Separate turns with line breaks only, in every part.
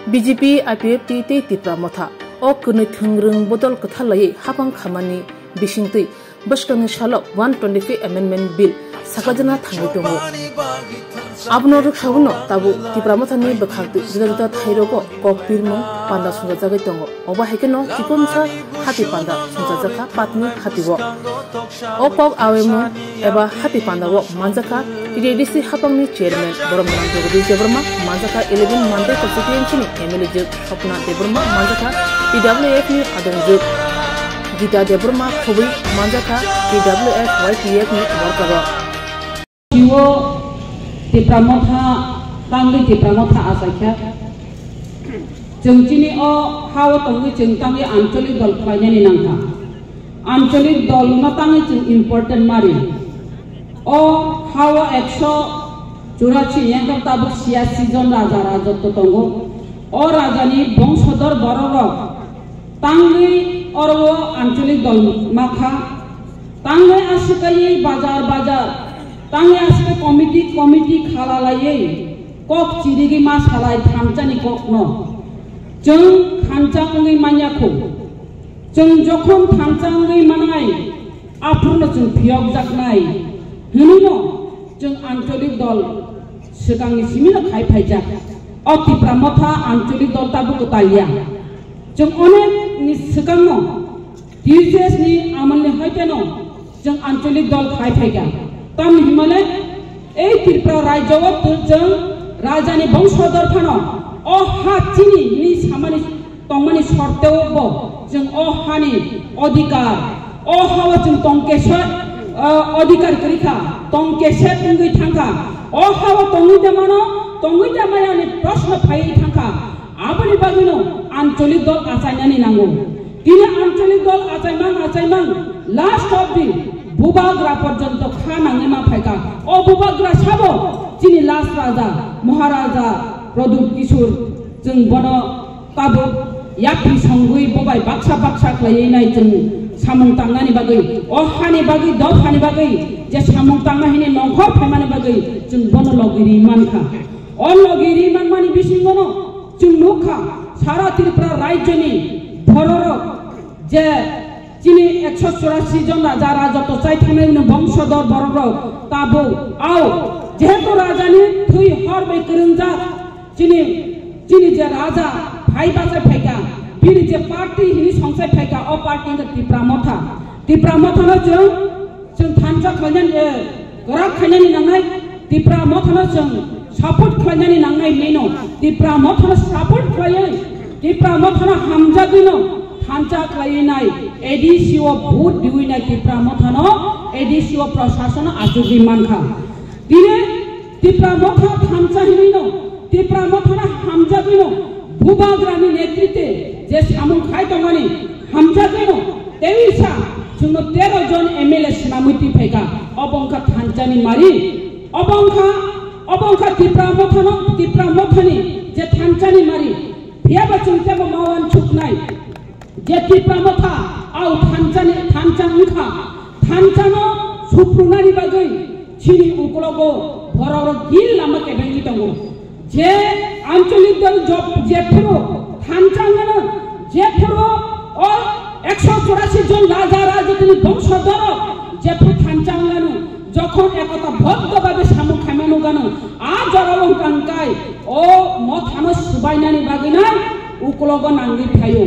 BJP IPF ti tipra motha o kunui thungrung bodol kathalai habang khamani bisingtui baskang shalok 125 amendment bill sakajana thangai tongo abnor khaguno tabu tipra motha ni bakhaktu jida thairogo kokpirmo panda sunga jagai tongo oba hekeno tikomsa hati panda sunga jaka patni hatiwo o kok awemo eba hati panda wo manjaka TDC habangni chairman Boromnam Jogadi Debrma manjaka 11 Mande constituency ni MLA Jog Sapna Debrma manjaka PWF ni adongjok Gita Debrma Khobui manjaka PWF YPF ni workaro
Jiwo Tipramotha Tangli Tipramotha asakya Jengchini o hawa tongi jengtangi ancholik dol khwanyani nangka ancholik dol matangi jeng important mari o hawa 184 yang tabuk siasi jon raja rajotto tongo o rajani bongshador bororok tangli orwo ancholik dol makha tangli asikai bazar tangli asike committee khalalai kok chirigi mas khalai thamchani kokno जों थांचांगै मान्याखौ जों जखन थांचांगै मानाय आफुरनो जों फियक जाकनाय हनिनो जों आंचलिक दल सिगांनि सिमिनो खायफायजा अतिप्रामथा आंचलिक दल ताबु गतालिया जों अनेक नि सिगांनो डिजेस नि आमलनि हायतेनो जों आंचलिक दल खायफायगा ताम हिमालय ए त्रिपुरा राज्यआव जों राजानि बंशधर थानो o hatini ni samani tongmani sorteo जों o hani odikar o hawa जों tongkesha odikar krika tongkesha tungui thangka o hawa tongui damaya ni prashna phai thangka abani bagino ancholik dol achainani nango kini ancholik dol achaimang last of the bubagra porjonto khanangema phaika o bubagra sabo chini last raja maharaja Produk Kisur जों बनो ताबो यापि संगुइ बबाय बाक्सा खलायनाय जों सामुं तांनानि बागै अहानि बागै दहानि बागै जे सामुं तांनाहिनि नखर फायमानि बागै जों बनो लगिरि मानखा अ लगिरि मानमानि बिसिंगनो जों नुखा सारा त्रिपुरा राज्यनि भररक जे चिनि 184 जन राजा राजत्व चाइथानायनि बंशधर भररक ताबो आव जेहेतु राजानि थै हरबै करंजा Cini je raja phai basai phaika bini je party hini songsai phaika o party ka tipramotha na जों thancha khainan gorak khainani nangnai tipramotha na जों support khainani nangnai meno tipramotha na support khaiyai tipramotha na hamja dino thancha khainai ADCO bhut diuinai tipramotha no ADCO prashasana ajugi mankha dine tipramotha thancha hinino tipramotha hamja dino bubagrani नेतृत्वे जे सामुं खाय दंगनि hamja dino तेविसा जोंनो 13 जन MLA सिनामुति फैका अबंखा थानचानि मारि अबंखा tipramotha जे थानचानि मारि फियाबा चुंतेबो मावान छुकनाय जे tipramotha आउ थानचांखा थानचानो सुप्रुनानि बागै चिनि उकलगो भरर गिल लामा केबेंगि दंगो जे आंचलिक दल जब जेफरो थानचांगनो जेफरो और 184 जन राजा राजतनि बंशधर जेफरो थानचांगनो যখন একতা ভদ্রভাবে সামু খামানো গানো আ জরালং কাঙ্কাই ও মথানো সুবাইনানি বাগিনাই উকলগ নাঙ্গি ফায়ো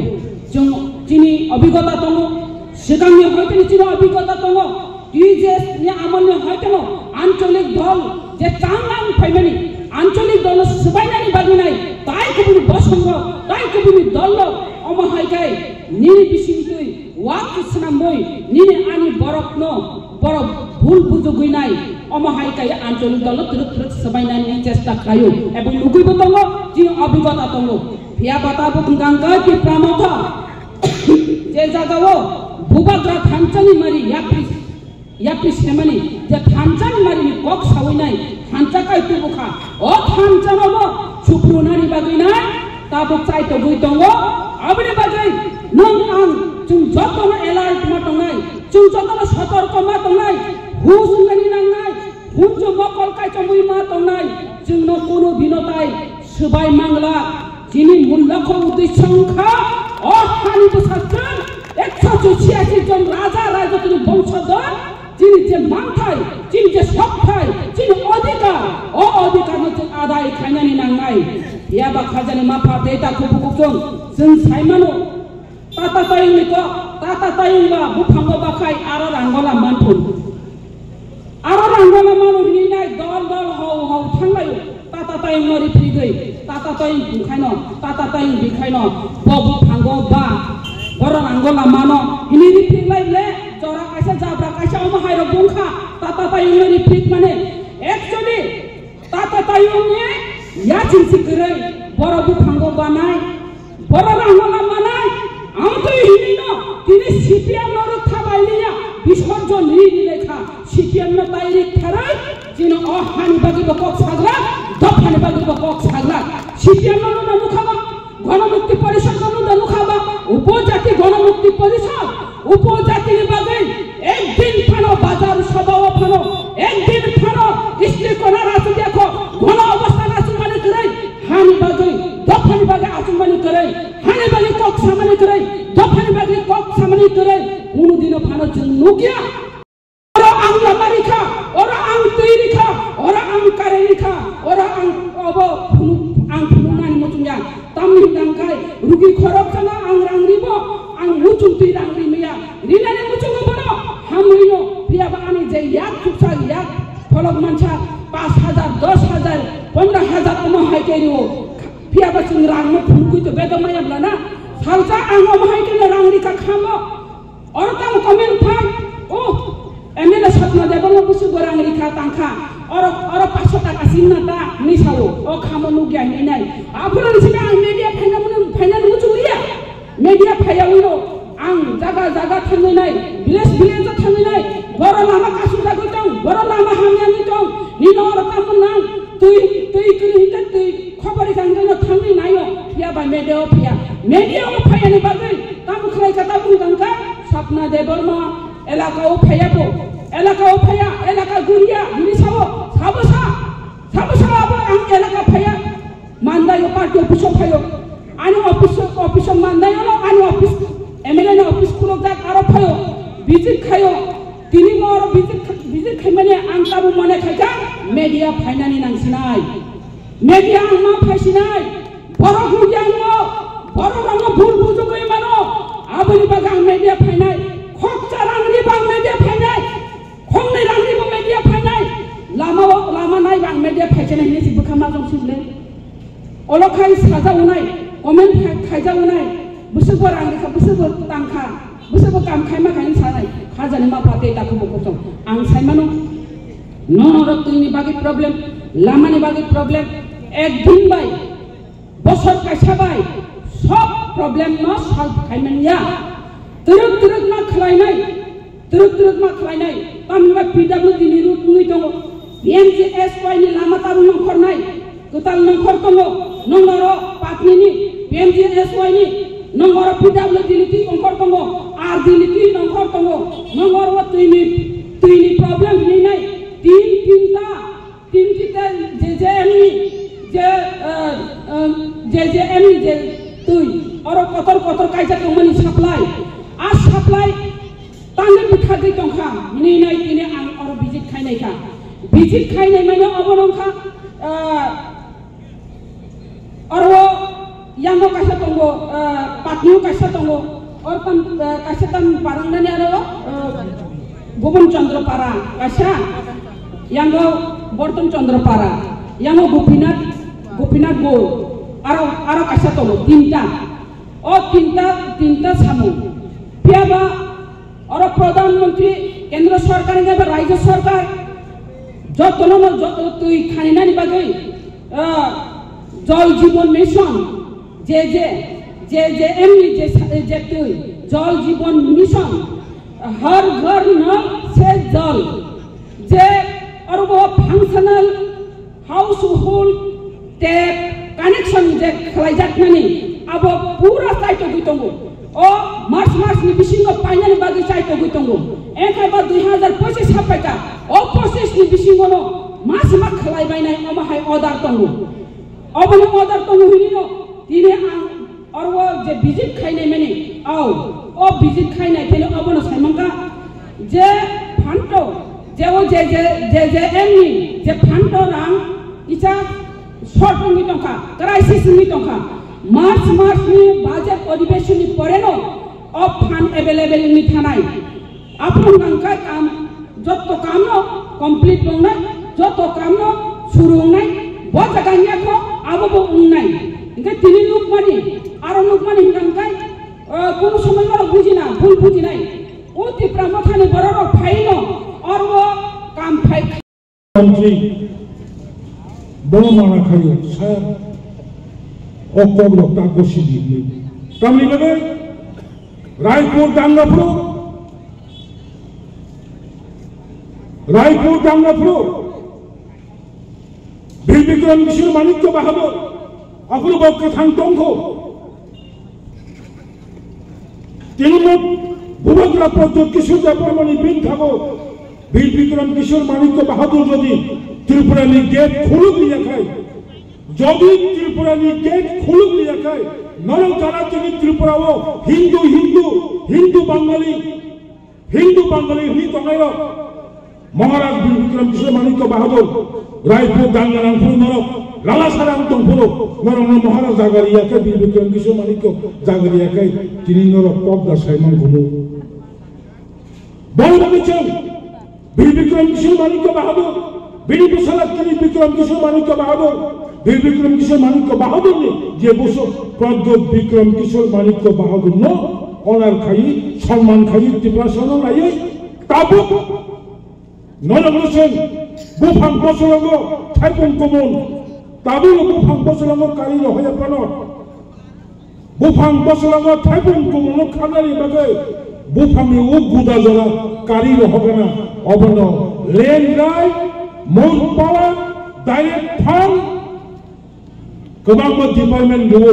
जों চিনি অভিজ্ঞতা দङ সিগাংনি হয়তনি চিনি অভিজ্ঞতা দङ ডিজেস নি আমলনি হয়তনো আঞ্চলিক দল যে চাংলাং ফাইমানি আঞ্চলিক দল সুবাইনানি বাগিনাই তাই কবুনি বসঙ্গ তাই কবুনি দল অমহাইকাই নিনি বিসিংতুই ওয়াক ইসলামই নিনি আনি বরকনো বরক ভুল বুঝুগইনাই অমহাইকাই আঞ্চলিক দল ত্রুত সুবাইনানি চেষ্টা খায়ো এবং লুগুইব দङ জি অভিজ্ঞতা দङ ভিয়া বাতাবো গাঙ্গা কি প্রামথা যে জাগাও বুবাগ্রা থানচানি মারি यापि सेमानि जे थानचानि मारिनि कक सावैनाय थानचाकाय तुबुखा अ थानचानावबो सुप्रुनानि बागैनाय ताबो चाइतो गय दङ आबनि बागै नों आं जों जतनो एलार्ट मा दंनाय जों जतनो सतर्क मा दंनाय हुसुंगानि नांनाय हुनजो मकल कायचमुइ मा दंनाय जोंनो कोनो दिनताय सबाय मांगला যিনি মূল্যখ উদ্দেশ্যংখ্যা অহানি বসাচ্ছেন 186 জন রাজা রাজত্বের বংশধর যিনি যে মানথাই যিনি যে সবথাই যিনি অধিকার ও অধিকার হচ্ছে আদায় খাইনানি নাंनाय ইয়াবা খাজানি মাফা দেতা খুবুকুং जों साइमानो tata tayung niko tata tayung ba bufango bakai aro ranggola manpun aro ranggola manu hini nai dol dol hau tanglayo tata tayung nori prigei tata tayung bukhaino tata tayung bikhaino bo bufango ba boro ranggola mano hini ri priglai le jora kaisa jabra kaisa oma hairo bungkha tata tayung nori prig mane actually tata tayung ne ya chinsi gerei boro bufango banai boro ranggola manai আমতো হিনিনো তিনি CPM নর থাবাইলিয়া বিসর্জন নিনি লেখা CPM ন তাইরি থারাই যিনি অহানি বাগি বকক সাগরা দফানি বাগি বকক Sagra CPM ন মুখাবা গণমুক্তি পরিষদ ন মুখাবা উপজাতি গণমুক্তি পরিষদ উপজাতির বাগে একদিন ফানো বাজার সভাও ফানো একদিন ফানো ইসলি কোনার আছে দেখো গণ অবস্থান আছে মানে করে হানি বাগে দফানি বাগে আছে মানে করে হানি বাগে কক সামনে করে দফানি বাগে কক সামনে করে কোনদিনও ফানো নুকিয়া ওরা আংলা মারিখা ওরা আং তৈরিখা ওরা আং কারেলিখা ওরা আং অব আং ফুনুনানি মতুnya তামিল দাঙ্গাই রুগী খরক জানা আং রাংরিব আং মুচুং তুই রাংরি মিয়া রিনানি মুচুং বড় হামরিনো পিয়াবা আমি যে ইয়াক খুবসা ইয়াক ফলক মানছা 5000 10000 15000 অম হাইকেরিও পিয়াবা সিং রাং ফুনকুই তো বেদমায়া ব্লানা সালজা আং অম হাইকেলে রাংরিকা খামো অরতাম কমেন্ট ফাই ও এমএলএ স্বপ্ন দেবল বুসু গোরাংরিকা তাংখা और 500 টাকা সিননাটা নিসাও ও খামনু জ্ঞান নাই আপনার সিনা আং মিডিয়া ফাইনাল মুচুরিয়া মিডিয়া ফায়াউনো আং জায়গা জায়গা থাঙ্গै নাই ভিলেজ ভিলেজ থাঙ্গै নাই বড় লামা কাসু জাগৈ দं বড় লামা হামিয়ানি দं নিনো রকম নাং তুই করি হিতে তুই খবরে গাঙ্গনো থাঙ্গै নাইও পিয়া বা মিডিয়া ফায়ানি বাগৈ কাম খাই কথা বুংগাঙ্কা স্বপ্না দেবর্মা এলাকাও ফায়াবো এলাকাও ফায়া এলাকা গুরিয়া নিসাও সাবসা আবার আং এলাকা ফায়া মান্দায় পার্টি অফিস ফায়ো আনি অফিস মান্দায় হলো আনি অফিস এমএলএ না অফিস কুলো যাক আরো ফায়ো ভিজিট খায়ো তিনি মর ভিজিট খাই মানে আং কাবু মনে খাইকা মিডিয়া ফাইনানি নাংসিনাই মিডিয়া আং মা ফাইসিনাই বড় গুরিয়া বড় রঙ ভুল বুঝুগৈ মানো আবলি বাগাং মিডিয়া ফাইনাই খকচা রাংরি বাং মিডিয়া ফাইনাই খংनै রাংরি বাং মিডিয়া ফাইনাই লামা নাই বাং মিডিয়া ফাইছেনে হিনে সিবখাमा जं सिबले अलखाय साजाउनाय कमेन्ट खायजाउनाय बुसुबो रांरिखा बुसुबो तांखा बुसुबो काम खायमा खायनि सानाय खाजानि माफाते दाखौ बकजं आं सायमानो ननर तुइनि बागै प्रब्लेम लामानि बागै प्रब्लेम एकदिन बाय बसर कायसाबाय सब प्रब्लेम न सल्व खायमानिया तुरुक मा खलायनाय तामिबा पिडब्लिउ दिनि रुट नुइ दङ एमजिएसवाइ नि लामा तारु नंखरनाय गोताल नंखर दङ नंगर पाटनिनि एमजिएसवाइ नि नंगर पिडब्लिउ दिनि नंखर दङ आर दिनि नंखर दङ नंगर तुइनि प्रब्लेम हिनाय तीनटा जेजेएम नि जे तुइ और कतर कायजा दंमोन साप्लाय आ साप्लाय तांनि बिखा दै दंखा हिनाय तिनि आं और भिजिट खायनाय माने अबनंखा और वो यांगो कायसा दंगो पाटनिउ कायसा दंगो और तम कायसा तम बारंदानि आरो गोबन चंद्रपारा कायसा यांगो बर्तन चंद्रपारा यांगो गोपीनाथ गौ आरो कायसा दंगो तीनटा सामु पियाबा और प्रधानमंत्री केंद्र सरकार ने राज्य सरकार যতন তুই খানিনানি বাগৈ জল জীবন মিশন যে এমনি যে তুই জল জীবন মিশন हर घर नल से जल जे और वो functional household tap connection जे खलाइजात माने अब पूरा साइट गइतंगो ओ मार्च नि बिसिंगो पाइनानि बागै साइट गइतंगो एखाबा 2025 हापायता ओ 25 नि बिसिंगोनो मास खलाइबायनाय अमाहाय अर्डार दंगो अबनि अर्डार दंगो हिनिनो তিনি और वो जे विजिट खाइने मेने आओ ओ विजिट खाइने केले अबन साइमंका जे फान्टो जे वो जे एमनी जे फान्टो रां इचा शॉर्ट नि टंका क्राइसिस नि टंका मार्च नि बाजेट अधिवेशन नि परेनो अ फान्ड अवेलेबल नि थानाय आपन गंका काम जत्तो काम न कंप्लीट दंनाय जत्तो काम न सुरुंनाय बो जगानिया को आबो उंनाय इनका तिनि लुक मानि आरो लुक मानि गंगाय कोन समय मारो बुझिना भूल बुझिनाय ओ तिप्रा मथानि बररो फाइनो और वो काम फाइ
मंत्री बमाना खायो सर ओकब लोकता गोसी दिले कामनि लगे रायपुर दांगाफुर बिरबिक्रम किशोर मानिक्य बाहादुर अपूर्व कथां टंको तृणमूल भूभद्रा प्रद्योत किशोर देवबर्मनी बिन थाको बिरबिक्रम किशोर मानिक्य बाहादुर जदि त्रिपुरानी गेट खुलुक लिया खाय जदि त्रिपुरानी गेट खुलुक लिया खाय नरक जाना তিনি त्रिपुराओ हिंदू बांगाली हि तंगाइरो महाराज बिरबिक्रम किशोर मानिक्य बाहादुर रायपुर दांगानांफुर नरक लालासारां दंफुरो नरक महाराज जागारियाके बिरबिक्रम किशोर मानिक्य जागारियाके তিনি नरक पबदा साइमान गुमु बलबगचन बिरबिक्रम किशोर मानिक्य बाहादुर बिरबिसला बिरबिक्रम किशोर मानिक्य बाहादुर बिरबिक्रम किशोर मानिक्य बाहादुर ने जे बसो प्रद्योत बिक्रम किशोर मानिक्य बाहादुर न অনার খাই সম্মান খাই ত্রিপুরাসন নাই তাবু নরগলছেন বুফাং বসলঙ্গ থাইপুং কমন তাবু বুফাং বসলঙ্গ কারি হয়ে পান বুফাং বসলঙ্গ থাইপুং কমন খানারি বাগে বুফাংনি ও গুদা জলা কারি হবে না অবন লেন রাইট মোর পাওয়ার ডাইরেক্ট ফান্ড गोबां डिपार्टमेंट दंङ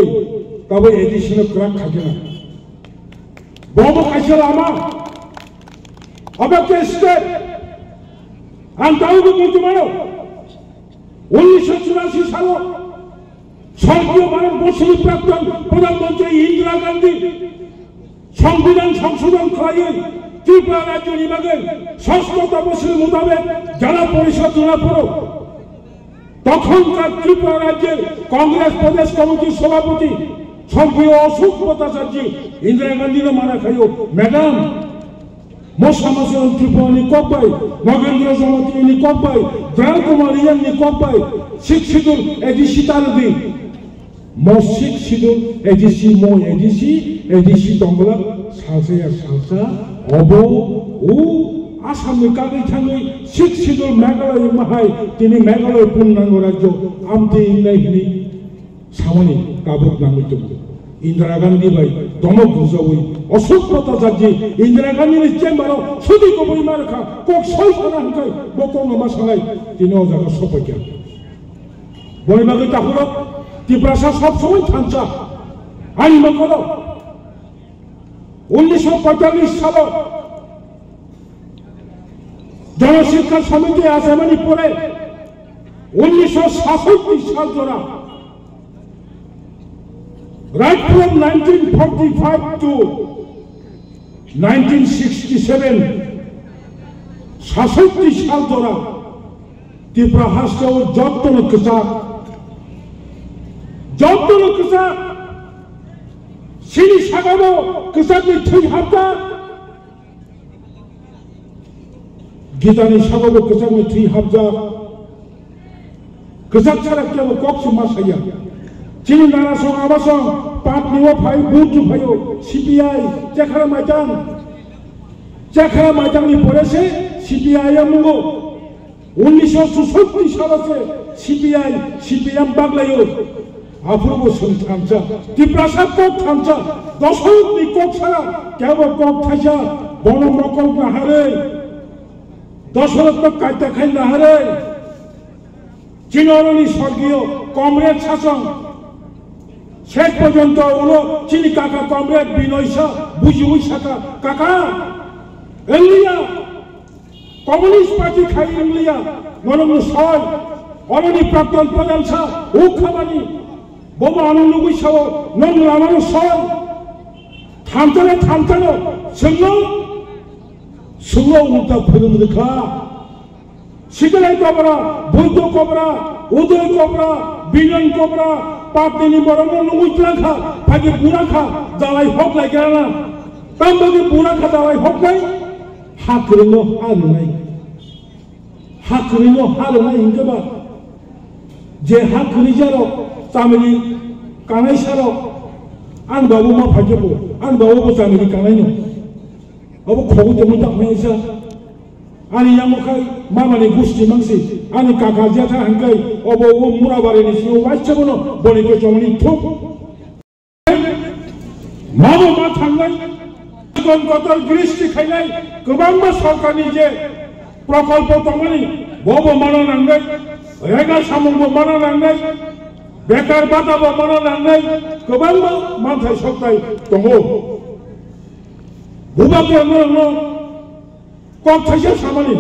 दाबो एडिशनल ग्रांट थागोन बबो खायसे लामा अबे स्टेट आं दाउबो बुंदोंमोन 1984 सालाव स्वर्गीय भारतबर्षनि प्राक्तन प्रधानमंत्री इंदिरा गांधी संविधान संशोधन खालायै त्रिपुरा राज्यनि बागै 6 बोसोर मोताबेक जिला परिषद जुनापुर तखनकार त्रिपुरा राज्य कांग्रेस प्रदेश कमिटी सभापति स्वर्गीय अशोक भट्टाचार्य इंदिरा गांधी माना खायो मैडम मोसामासन त्रिपुरानि कब्बाय नगेंद्र जमतीनि कब्बाय द्राल कुमारियानि कब्बाय 6 शिड्यूल एडिसी तारबि मो 6 शिड्यूल एडिसी मो एडिसी दंगला सालसाया सालसा अबो उ आसामनि कागै थाङै 6 शिड्यूल मेघालय माहाय दिनै मेघालय पूर्णांग राज्य आमते इंनायनि सामनि काबुक नाङै दङ इंदिरा गांधी बाय दमक बुजावै अशोक भट्टाचार्य इंदिरा गांधीनि चेम्बाराव सुदि गबै मारखा कक सय साना हंखाय बकंग मासालाय दिनै अजागा सफैया बयबागै ताहुरक त्रिपुरासा सब समय थांचा आइनि मकरो 1945 सालाव जनशिक्षा समिति आसामानी परे 1967 साल जोड़ा right from 1945 to 1967 67 साल जोड़ा त्रिपुरा हास्टेल जत्तन कसा सिनी सागाबो कसानि थै हाबता गीतानि सागाबो कसानि थै हाबजा कसाक सारा केबो कक्स मासाया चिनि नारासं आबासं पाटनिवा फाइ बुथु फायो सीपीआई जेखारा माइतांनि परेसे सीपीआई मुंगो 1967 सालसे सीपीएम बागलायो आफुरबो संथांचा त्रिपुरासा कक थांचा दशरथनि कक सारा केबो कक थाइसा बन मकल नाहारे दशरथ कायता खाइ नाहारे चिनरनि स्वर्गीय कमरेड शासन शेष पर्यंत उलो चिनी काका कमरेड बिनय शाह बुझिउइ साका काका एलिया कम्युनिस्ट पार्टी खाइ एलिया नरम सय अरनि प्राक्तन प्रधान शाह उ खामानि 보마는 누구 있어 넌 라마는 선 탐타는 승로 우다 퍼는데가 시간에 거브라 보이도 거브라 오도에 거브라 비년 거브라 빠뜨니 뭐라고 누구 있더라카 바기 부라카 달라이 혹라이가나 땀바기 부라카 달라이 혹라이 하크리노 하르나이 인가봐 제 하크리자로 땀이 까나이샤로 안 바보마 파져보 안 바보보 땀이 까나이노 어버 코고 때문에 딱 매사 아니 양목하이 마마니 구스지 망시 아니 까까지야타 한가이 어버 무라바레니 시오 와이쳐보노 보니까 정원이 톡 마마마 탕가이 이건 것들 그리스티 খাইলাই 그방마 सरकार이 이제 প্রকল্প তমানি ববো মানা নাঙ্গাই রেগা সামঙ্গ মানা নাঙ্গাই বেকার বাতাবো মানা নাঙ্গাই 그방마 মাথায় সক্তাই দঙ্গো বুবাকে নো কক থাইছে সামানি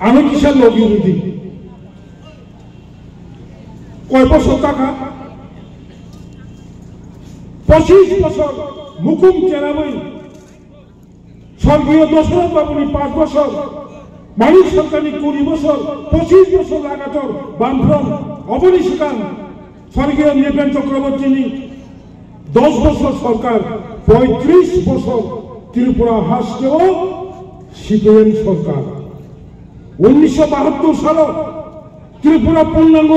আমি কিসের লগিরুদি কয় বছর টাকা 25 বছর মুকুম চেরাবই স্বর্গীয় দশরথ বাবুনি 5 বছর মানিক সরকারি 20 বছর 25 বছর লাগাতার বামফ্রন্ট অবনিষ্কান স্বর্গীয় নৃপেন চক্রবর্তী 10 বছর সরকার 35 বছর ত্রিপুরা হাসতেও সিপিএম সরকার 1972 সালে ত্রিপুরা পূর্ণাঙ্গ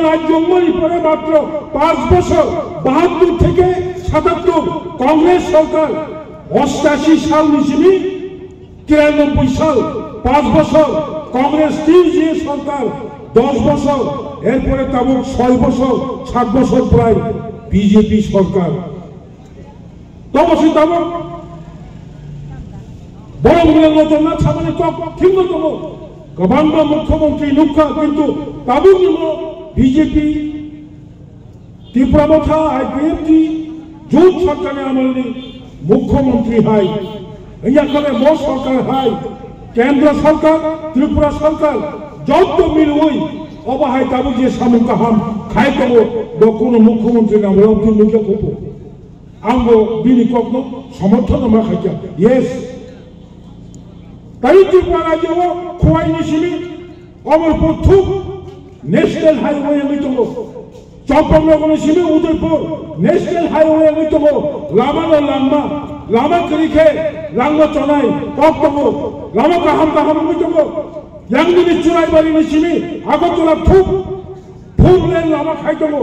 রাজ্য অঙ্গনি পরে মাত্র 5 বছর 72 থেকে 77 কংগ্রেস সরকার 88 সাল নিশিমি 93 সাল 5 বছর কংগ্রেস টিউজিএ সরকার 10 বছর এরপরে তাবুক 6 বছর 7 বছর প্রায় বিজেপি সরকার তবসি তাবুক বড় মূল্যের না ছামানে কক ঠিক মতো গভর্নমেন্ট মুখ্যমন্ত্রী নুখা কিন্তু তাবুক বিজেপি ত্রিপুরা মথা আইপিএফটি জোট সরকারে আমলনি মুখ্যমন্ত্রী হাই ইয়াকলে মো সরকার হাই কেন্দ্র সরকার ত্রিপুরা সরকার যত মিল ওই অবাহাই তাবু যে সামুক হাম খাই তব কোন মুখ্যমন্ত্রী নাম রক্তি মুখে কোপ আঙ্গো বিনি কগ্ন সমর্থন মা খাইয়া ইয়েস তাই ত্রিপুরা রাজ্য খোয়াই নিশিনি অমরপুর থুক ন্যাশনাল হাইওয়ে মিতঙ্গ চম্পকনগর সিমে উদয়পুর ন্যাশনাল হাইওয়ে মিতঙ্গ লামানো লাম্বা লামা করিখে লাঙ্গো চনাই কক্তঙ্গ লামা কাহাম মিতঙ্গ ইয়াংদিনি চুরাইবাড়ি নিশিমি আগরতলা থুক ফুল লেন লামা খাইতঙ্গ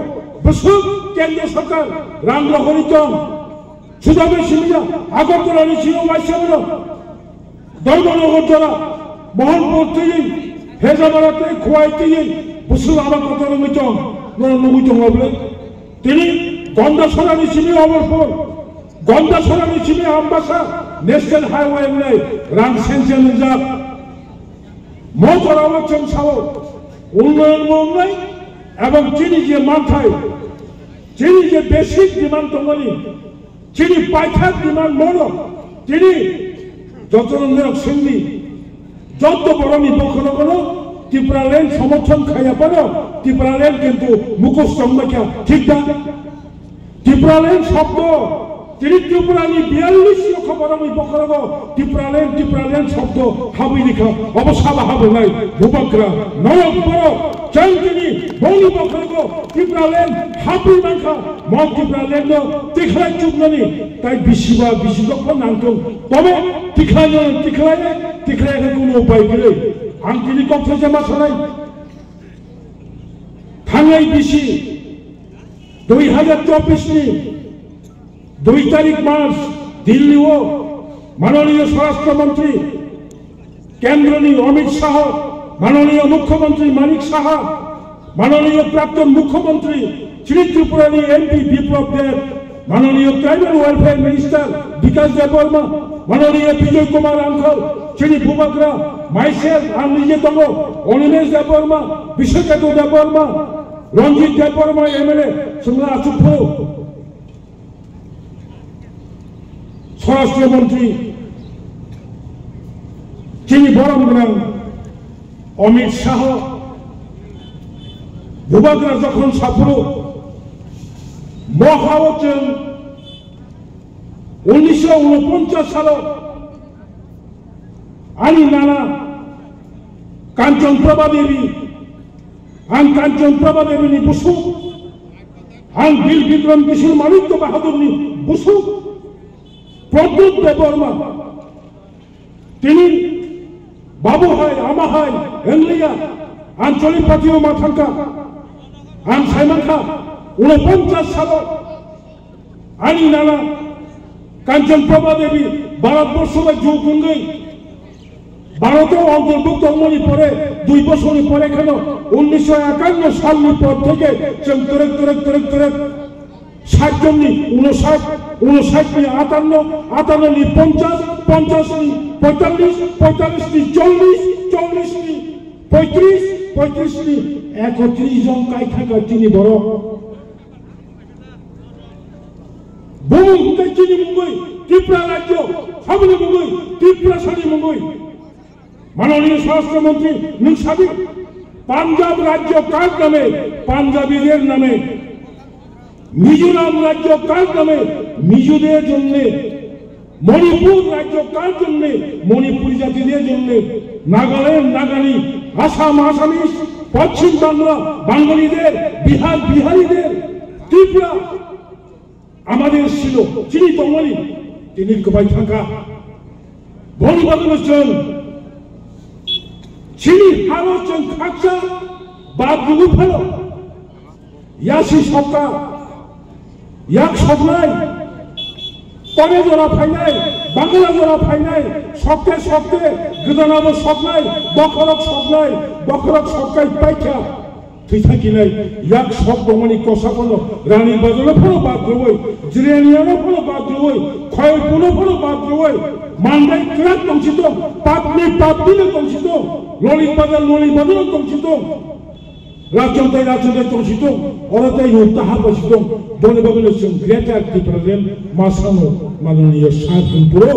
বসুক কেন্দ্র সরকার রামলা হরিচন সুদামে সিমিয়া আগরতলা নিশিমি ওয়াইসাবল ধর্মনগর জেলা মোহনপুর তুই হেজামারাতে খোয়াই তুই বসু লামা কত মিতং নমুইতং বলে তিনি গন্ডাছড়া নিশিমি অমরপুর গন্ডাছড়া নিশিমি আমবাসা ন্যাশনাল হাইওয়ে নেই রাং সেন্ট্রাল রিজার্ভ মতরাও চংসাও উন্নয়ন মন্ত্রী এবং চিনি যে মাথায় চিনি যে বেসিক ডিমান্ড তমনি চিনি পাইথার ডিমান্ড মনো তিনি যত রকমের সিন্ধি যত বড় বিপক্ষ কোনো ত্রিপুরা ল্যান্ড সমর্থন খাইয়া পারো ত্রিপুরা ল্যান্ড কিন্তু মুখস্থ ঠিক না ত্রিপুরা ল্যান্ড শব্দ তিনি ত্রিপুরানি 42 লক্ষ বড় বিপক্ষ ত্রিপুরা ল্যান্ড শব্দ হাবি লেখা অবসাবা হাব নাই ভূপকরা নরক বড় চাইনি বলি পক্ষ ত্রিপুরা ল্যান্ড হাবি মাখা মগ ত্রিপুরা ল্যান্ড তিখলাই চুপনি তাই বিশি লক্ষ নামতো তবে তিখলাই কোনো উপায় গেলে আংকিনি কক্ষ জমা ছড়াই থানাই বিশি 2024 নি 2 তারিখ মার্চ দিল্লিও মাননীয় স্বরাষ্ট্রমন্ত্রী কেন্দ্রনি অমিত শাহ মাননীয় মুখ্যমন্ত্রী মানিক সাহা মাননীয় প্রাক্তন মুখ্যমন্ত্রী শ্রী ত্রিপুরানি এমপি বিপ্লব দেব মাননীয় ট্রাইবাল ওয়েলফেয়ার মিনিস্টার বিকাশ দেববর্মা মাননীয় বিজয় কুমার আঙ্কল শ্রী ভূমাকরা মাইসেল আমি নিজে তঙ্গ অনিমেষ দেববর্মা বিশ্বজাত দেববর্মা রঞ্জিত দেববর্মা এমএলএ সুন্দর আচুফ স্বরাষ্ট্রমন্ত্রী যিনি বরং অমিত শাহ ভূভাগরা যখন সাপুরো মহাওচন 1949 সাল আনি নানা কাঞ্চন প্রভা দেবী আং কাঞ্চন প্রভা দেবী বসু আং বীর বিক্রম কিশোর মানিক্য বাহাদুর বসু প্রদ্যুৎ দেববর্মা তিনি বাবু হয় আমা হয় এনলিয়া আঞ্চলিক পাতীয় মাথাঙ্কা আং সাইমাখা 49 সাল আনি নানা কাঞ্চন প্রভা দেবী ভারতবর্ষের যৌকুঙ্গই ভারতের অন্তর্ভুক্ত হওয়ার পরে 2 বছর পরে কেন 1951 সালের পর থেকে তরেক 60 জননি 59 58 50 50 45 40 35 31 জন কাই থাকা তিনি বড় বহু চিনি মুঙ্গই ত্রিপুরা রাজ্য সাবলি মুঙ্গই ত্রিপুরা সারি মুঙ্গই মাননীয় স্বরাষ্ট্রমন্ত্রী নিঃসাবি পাঞ্জাব রাজ্য কার নামে পাঞ্জাবিদের নামে মিজোরাম রাজ্য কার নামে মিজোদের জন্য মণিপুর রাজ্য কার জন্য মণিপুরি জাতিদের জন্য নাগাল্যান্ড নাগালি আসাম আসামিস পশ্চিম বাংলা বাঙালিদের বিহার বিহারীদের ত্রিপুরা আমাদের ছিল চিনি তঙ্গলি তিনি কবাই থাকা বনবাদন চিনি হারচন খাকসা বা দুগু ফেলো ইয়াসি সরকার ইয়াক সবনাই তবে জোড়া ফাইনাই বাংলা জোড়া ফাইনাই সবকে গদানাবো সবনাই বকরক সবকাই পাইখা তুই থাকি নাই ইয়াক সব দমনি কষা কোনো রানীর বাজলে ফলো বাদ রবই জিরিয়ানিয়ানো ফলো বাদ রবই ক্ষয়ের পুনো ফলো বাদ রবই মান্দাই ক্রাক দংশিত পাপদিনে দংশিত ললিত বাজার দংশিত রাজ্যন্তাই দংশিত অরতাই তাহা বসিত বনে বাগলে जों গ্রেটার ত্রিপুরাজেন মাসানো মাননীয় সারপুরো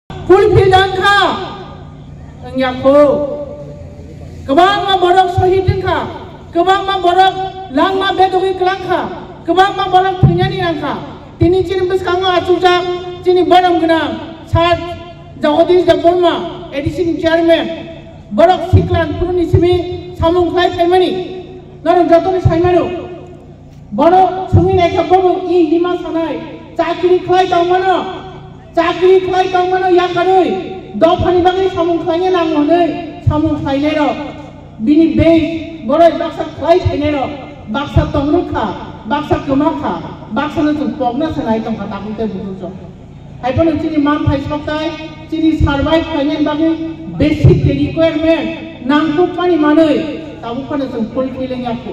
ফুলফিলাंखा याखौ गोबां मा बरक सहिदोंखा गोबां मा बरक लांमा बेदगै क्लांखा गोबां मा बरक थैनायनि आंखा दिनै चिनि बसखाङो आचुजा चिनि बरम गोनां सार जगदीश देबबर्मा एडिसिनि चेयारमेन बरक सिक्लान पुरनि सिमि सामुंख्लाय फाइमानि नरन जतनि साइमानो बरक सुंनि नायखाबो इ हिमा सानाय चाकरि खाय दावमानो याखारै दफानि बागै सामुंख्लायनि नांगोनै सामुंख्लायनाय र बिनि बे बरय बाक्सा खाय थायनाय र बाक्सा तंरुखा बाक्सा कमाखा बाक्सानो जों पगना सनाय दंखा दाबुते बुजुजो हायबो चिनि मान फाइसबताय चिनि सार्भाइव फाइनायनि बागै बेसिक रिक्वायरमेन्ट नांगौ पानि मानै दाबुफानो जों फुलफिलिं याखौ